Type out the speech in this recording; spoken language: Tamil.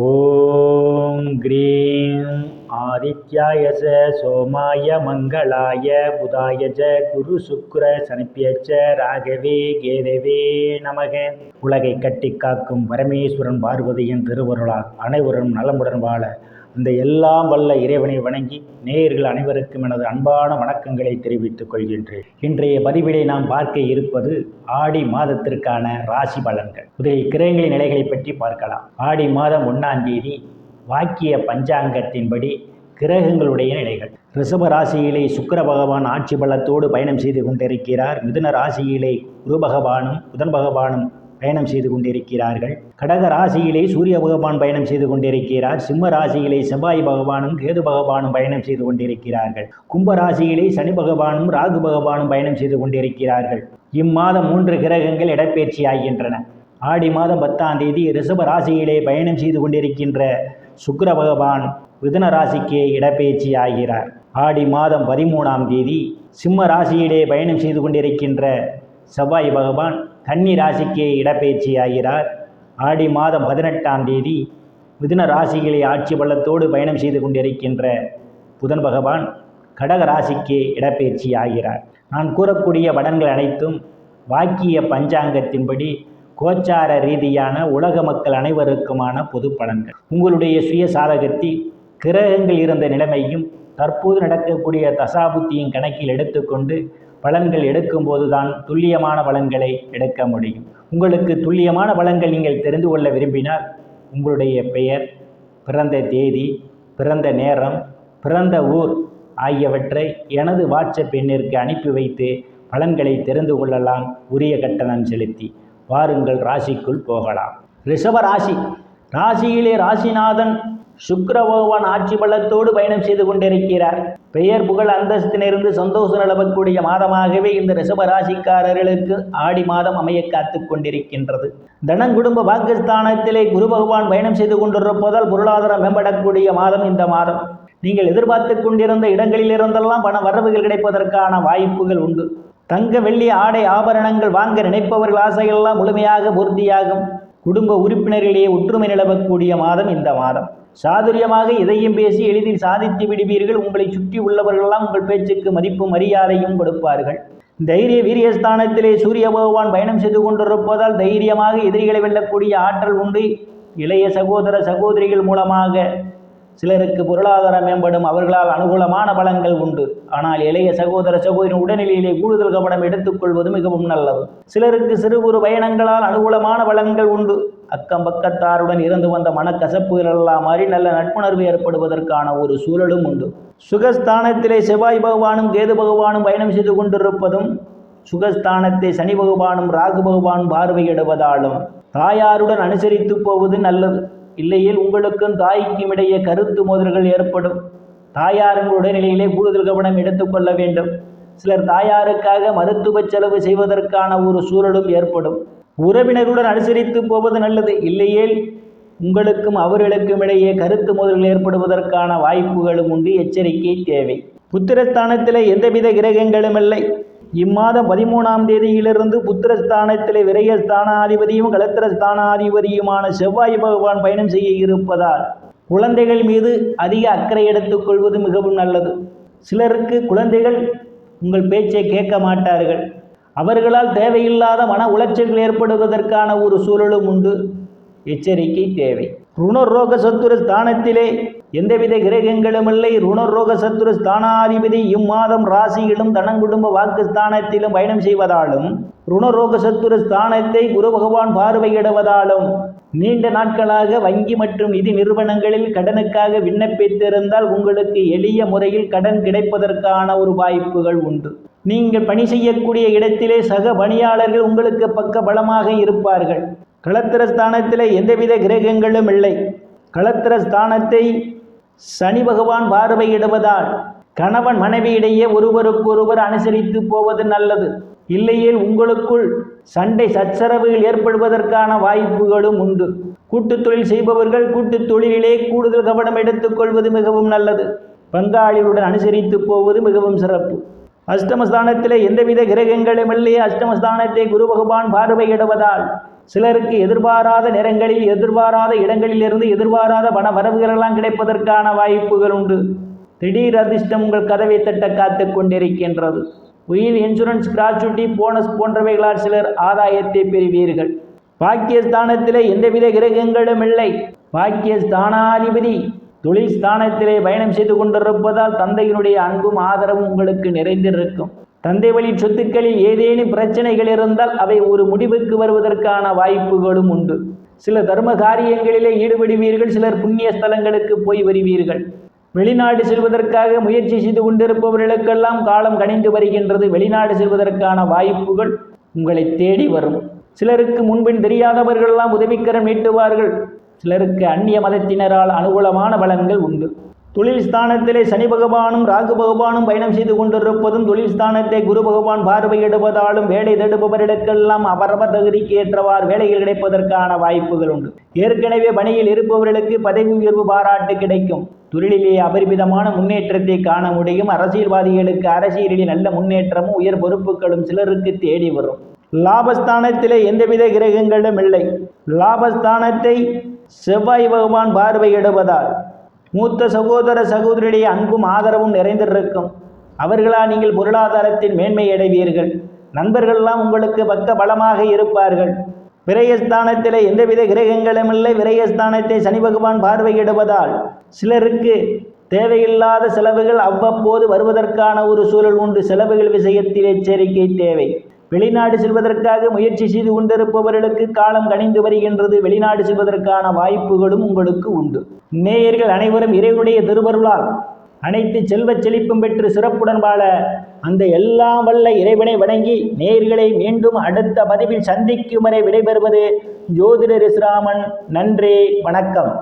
ஓம் க்ரீம் ஆதித்யாய சோமாய மங்களாய புதாய குரு சுக்ர சனிப்பியச்ச ராகவே கேதவே நமக. உலகை கட்டி காக்கும் பரமேஸ்வரன் பார்வதியின் திருவருளால் அனைவரும் நலமுடன் வாழ அந்த எல்லாம் வல்ல இறைவனை வணங்கி நேயர்கள் அனைவருக்கும் எனது அன்பான வணக்கங்களை தெரிவித்துக் கொள்கின்றேன். இன்றைய பதிவிலே நாம் பார்க்க இருப்பது ஆடி மாதத்திற்கான ராசி பலன்கள். முதலில் கிரகங்களின் நிலைகளை பற்றி பார்க்கலாம். ஆடி மாதம் 1ஆம் தேதி வாக்கிய பஞ்சாங்கத்தின்படி கிரகங்களுடைய நிலைகள். ரிஷப ராசியிலே சுக்கிர பகவான் ஆட்சி பலத்தோடு பயணம் செய்து கொண்டிருக்கிறார். மிதுன ராசியிலே குரு பகவானும் புதன் பகவானும் பயணம் செய்து கொண்டிருக்கிறார்கள். கடக ராசியிலே சூரிய பகவான் பயணம் செய்து கொண்டிருக்கிறார். சிம்ம ராசியிலே செவ்வாய் பகவானும் கேது பகவானும் பயணம் செய்து கொண்டிருக்கிறார்கள். கும்ப ராசியிலே சனி பகவானும் ராகு பகவானும் பயணம் செய்து கொண்டிருக்கிறார்கள். இம்மாதம் 3 கிரகங்கள் இடப்பெயர்ச்சி ஆகின்றன. ஆடி மாதம் 10ஆம் தேதி ரிஷப ராசியிலே பயணம் செய்து கொண்டிருக்கின்ற சுக்கிர பகவான் மிதுன ராசிக்கு இடப்பெயர்ச்சி ஆகிறார். ஆடி மாதம் 13ஆம் தேதி சிம்ம ராசியிலே பயணம் செய்து கொண்டிருக்கின்ற செவ்வாய் பகவான் கன்னி ராசிக்கு இடப்பெயர்ச்சி ஆகிறார். ஆடி மாதம் 18ஆம் தேதி மிதுன ராசிகளை ஆட்சி பலத்தோடு பயணம் செய்து கொண்டிருக்கின்ற புதன் பகவான் கடக ராசிக்கு இடப்பெயர்ச்சி ஆகிறார். நான் கூறக்கூடிய பலன்கள் அனைத்தும் வாக்கிய பஞ்சாங்கத்தின்படி கோச்சார ரீதியான உலக மக்கள் அனைவருக்குமான பொது பலன்கள். உங்களுடைய சுய சாதகத்தில் கிரகங்கள் இருந்த நிலைமையும் தற்போது நடக்கக்கூடிய தசாபுத்தியின் கணக்கில் எடுத்துக்கொண்டு பலன்கள் எடுக்கும்போது தான் துல்லியமான பலன்களை எடுக்க முடியும். உங்களுக்கு துல்லியமான பலன்கள் நீங்கள் தெரிந்து கொள்ள விரும்பினால் உங்களுடைய பெயர், பிறந்த தேதி, பிறந்த நேரம், பிறந்த ஊர் ஆகியவற்றை எனது வாட்ஸ்அப் எண்ணிற்கு அனுப்பி வைத்து பலன்களை தெரிந்து கொள்ளலாம். உரிய கட்டணம் செலுத்தி வாருங்கள், ராசிக்குள் போகலாம். ரிஷப ராசி. ராசியிலே ராசிநாதன் சுக்கிர பகவான் ஆட்சி பலத்தோடு பயணம் செய்து கொண்டிருக்கிறார். பெயர் புகழ் அந்தஸ்திலிருந்து சந்தோஷம் நிலவக்கூடிய மாதமாகவே இந்த ரிஷப ராசிக்காரர்களுக்கு ஆடி மாதம் அமைய காத்து கொண்டிருக்கின்றது. தனங்குடும்ப பாகிஸ்தானத்திலே குரு பகவான் பயணம் செய்து கொண்டிருப்பதால் பொருளாதாரம் மேம்படக்கூடிய மாதம் இந்த மாதம். நீங்கள் எதிர்பார்த்து கொண்டிருந்த இடங்களில் இருந்தெல்லாம் பண வரவுகள் கிடைப்பதற்கான வாய்ப்புகள் உண்டு. தங்க வெள்ளி ஆடை ஆபரணங்கள் வாங்க நினைப்பவர்கள் ஆசையெல்லாம் முழுமையாக பூர்த்தியாகும். குடும்ப உறுப்பினர்களிடையே ஒற்றுமை நிலவக்கூடிய மாதம் இந்த மாதம். சாதுரியமாக இதையும் பேசி எளிதில் சாதித்து விடுவீர்கள். உங்களை சுற்றி உள்ளவர்களெல்லாம் உங்கள் பேச்சுக்கு மதிப்பும் மரியாதையும் கொடுப்பார்கள். தைரிய வீரியஸ்தானத்திலே சூரிய பகவான் பயணம் செய்து கொண்டிருப்பதால் தைரியமாக எதிரிகளை வெல்லக்கூடிய ஆற்றல் உண்டு. இளைய சகோதர சகோதரிகள் மூலமாக சிலருக்கு பொருளாதாரம் மேம்படும். அவர்களால் அனுகூலமான பலன்கள் உண்டு. ஆனால் இளைய சகோதர சகோதரின் உடல்நிலையிலே கூடுதல் கவனம் எடுத்துக்கொள்வது மிகவும் நல்லது. சிலருக்கு சிறு குறு பயணங்களால் அனுகூலமான பலன்கள் உண்டு. அக்கம் பக்கத்தாருடன் இருந்து வந்த மனக்கசப்புகள் எல்லாம் மாறி நல்ல நட்புணர்வு ஏற்படுவதற்கான ஒரு சூழலும் உண்டு. சுகஸ்தானத்திலே செவ்வாய் பகவானும் கேது பகவானும் பயணம் செய்து கொண்டிருப்பதும் சுகஸ்தானத்தை சனி பகவானும் ராகு பகவானும் பார்வையிடுவதாலும் தாயாருடன் அனுசரித்து போவது நல்லது. இல்லையில் உங்களுக்கும் தாய்க்கும் இடையே கருத்து மோதல்கள் ஏற்படும். தாயாரின் உடல்நிலையிலே கூடுதல் கவனம் எடுத்துக்கொள்ள வேண்டும். சிலர் தாயாருக்காக மருத்துவ செலவு செய்வதற்கான ஒரு சூழலும் ஏற்படும். உறவினருடன் அனுசரித்து போவது நல்லது. இல்லையேல் உங்களுக்கும் அவர்களுக்கும் இடையே கருத்து மோதல்கள் ஏற்படுவதற்கான வாய்ப்புகளும் உண்டு. எச்சரிக்கை தேவை. புத்திரஸ்தானத்திலே எந்தவித கிரகங்களும் இல்லை. இம்மாதம் 13ஆம் தேதியிலிருந்து புத்திரஸ்தானத்திலே விரயஸ்தானாதிபதியும் கலத்திரஸ்தானாதிபதியுமான செவ்வாய் பகவான் பயணம் செய்ய இருப்பதால் குழந்தைகள் மீது அதிக அக்கறை எடுத்துக்கொள்வது மிகவும் நல்லது. சிலருக்கு குழந்தைகள் உங்கள் பேச்சை கேட்க மாட்டார்கள். அவர்களால் தேவையில்லாத மன உளைச்சல்கள் ஏற்படுவதற்கான ஒரு சூழலும் உண்டு. எச்சரிக்கை தேவை. ருணரோக சத்துரு ஸ்தானத்திலே எந்தவித கிரகங்களும் இல்லை. ருணரோக சத்துரு ஸ்தானாதிபதி இம்மாதம் ராசியிலும் தனங்குடும்ப வாக்குஸ்தானத்திலும் பயணம் செய்வதாலும் ருணரோக சத்துரு ஸ்தானத்தை குரு பகவான் பார்வையிடுவதாலும் நீண்ட நாட்களாக வங்கி மற்றும் நிதி நிறுவனங்களில் கடனுக்காக விண்ணப்பித்திருந்தால் உங்களுக்கு எளிய முறையில் கடன் கிடைப்பதற்கான ஒரு வாய்ப்புகள் உண்டு. நீங்கள் பணி செய்யக்கூடிய இடத்திலே சக பணியாளர்கள் உங்களுக்கு பக்க பலமாக இருப்பார்கள். களத்திரஸ்தானத்திலே எந்தவித கிரகங்களும் இல்லை. களத்திரஸ்தானத்தை சனி பகவான் பார்வையிடுவதால் கணவன் மனைவியிடையே ஒருவருக்கொருவர் அனுசரித்து போவது நல்லது. இல்லையேல் உங்களுக்குள் சண்டை சச்சரவுகள் ஏற்படுவதற்கான வாய்ப்புகளும் உண்டு. கூட்டு தொழில் செய்பவர்கள் கூட்டு தொழிலிலே கூடுதல் கவனம் எடுத்துக்கொள்வது மிகவும் நல்லது. பங்காளியுடன் அனுசரித்து போவது மிகவும் சிறப்பு. அஷ்டமஸ்தானத்திலே எந்தவித கிரகங்களும் இல்லை. அஷ்டமஸ்தானத்தை குரு பகவான் பார்வையிடுவதால் சிலருக்கு எதிர்பாராத நேரங்களில் எதிர்பாராத இடங்களிலிருந்து எதிர்பாராத பண வரவுகளெல்லாம் கிடைப்பதற்கான வாய்ப்புகள் உண்டு. திடீர் அதிர்ஷ்டம் உங்கள் கதவை தட்ட காத்து கொண்டிருக்கின்றது. உயில் இன்சூரன்ஸ், கிராச்சுவிட்டி, போனஸ் போன்றவைகளால் சிலர் ஆதாயத்தை பெறுவீர்கள். பாக்கியஸ்தானத்திலே எந்தவித கிரகங்களும் இல்லை. பாக்கியஸ்தானாதிபதி தொழில் ஸ்தானத்திலே பயணம் செய்து கொண்டிருப்பதால் தந்தையினுடைய அன்பும் ஆதரவும் உங்களுக்கு நிறைந்திருக்கும். தந்தை வழி சொத்துக்களில் ஏதேனும் பிரச்சனைகள் இருந்தால் அவை ஒரு முடிவுக்கு வருவதற்கான வாய்ப்புகளும் உண்டு. சில தர்ம காரியங்களிலே ஈடுபடுவீர்கள். சிலர் புண்ணிய ஸ்தலங்களுக்கு போய் வருவீர்கள். வெளிநாடு செல்வதற்காக முயற்சி செய்து கொண்டிருப்பவர்களுக்கெல்லாம் காலம் கணிந்து வருகின்றது. வெளிநாடு செல்வதற்கான வாய்ப்புகள் உங்களை தேடி வரும். சிலருக்கு முன்பின் தெரியாதவர்களெல்லாம் உதவிக்கரம் நீட்டுவார்கள். சிலருக்கு அந்நிய மதத்தினரால் அனுகூலமான பலன்கள் உண்டு. தொழில் ஸ்தானத்திலே சனி பகவானும் ராகு பகவானும் பயணம் செய்து கொண்டிருப்பதும் தொழில் ஸ்தானத்தை குரு பகவான் பார்வையிடுவதாலும் வேலை தேடுபவர்களுக்கெல்லாம் அவரவர் தகுதிக்கு ஏற்றவாறு வேலைகள் கிடைப்பதற்கான வாய்ப்புகள் உண்டு. ஏற்கனவே பணியில் இருப்பவர்களுக்கு பதவி உயர்வு பாராட்டு கிடைக்கும். தொழிலிலே அபரிமிதமான முன்னேற்றத்தை காண முடியும். அரசியல்வாதிகளுக்கு அரசியலில் நல்ல முன்னேற்றமும் உயர் பொறுப்புகளும் சிலருக்கு தேடி வரும். லாபஸ்தானத்திலே எந்தவித கிரகங்களும் இல்லை. லாபஸ்தானத்தை செவ்வாய் பகவான் பார்வையிடுவதால் மூத்த சகோதர சகோதரியுடைய அன்பும் ஆதரவும் நிறைந்திருக்கும். அவர்களால் நீங்கள் பொருளாதாரத்தில் மேன்மை அடைவீர்கள். நண்பர்களெல்லாம் உங்களுக்கு பக்க பலமாக இருப்பார்கள். விரயஸ்தானத்தில் எந்தவித கிரகங்களும் இல்லை. விரயஸ்தானத்தை சனி பகவான் பார்வையிடுவதால் சிலருக்கு தேவையில்லாத செலவுகள் அவ்வப்போது வருவதற்கான ஒரு சூழல் உண்டு. செலவுகள் விஷயத்தில் எச்சரிக்கை தேவை. வெளிநாடு செல்வதற்காக முயற்சி செய்து கொண்டிருப்பவர்களுக்கு காலம் கணிந்து வருகின்றது. வெளிநாடு செல்வதற்கான வாய்ப்புகளும் உங்களுக்கு உண்டு. நேயர்கள் அனைவரும் இறைவனுடைய திருவருளால் அனைத்து செல்வச் செழிப்பும் பெற்று சிறப்புடன் வாழ அந்த எல்லாம் வல்ல இறைவனை வணங்கி நேயர்களை மீண்டும் அடுத்த பதிவில் சந்திக்கும் வரை விடைபெறுவது ஜோதிடர் இஸ்ராமன். நன்றி, வணக்கம்.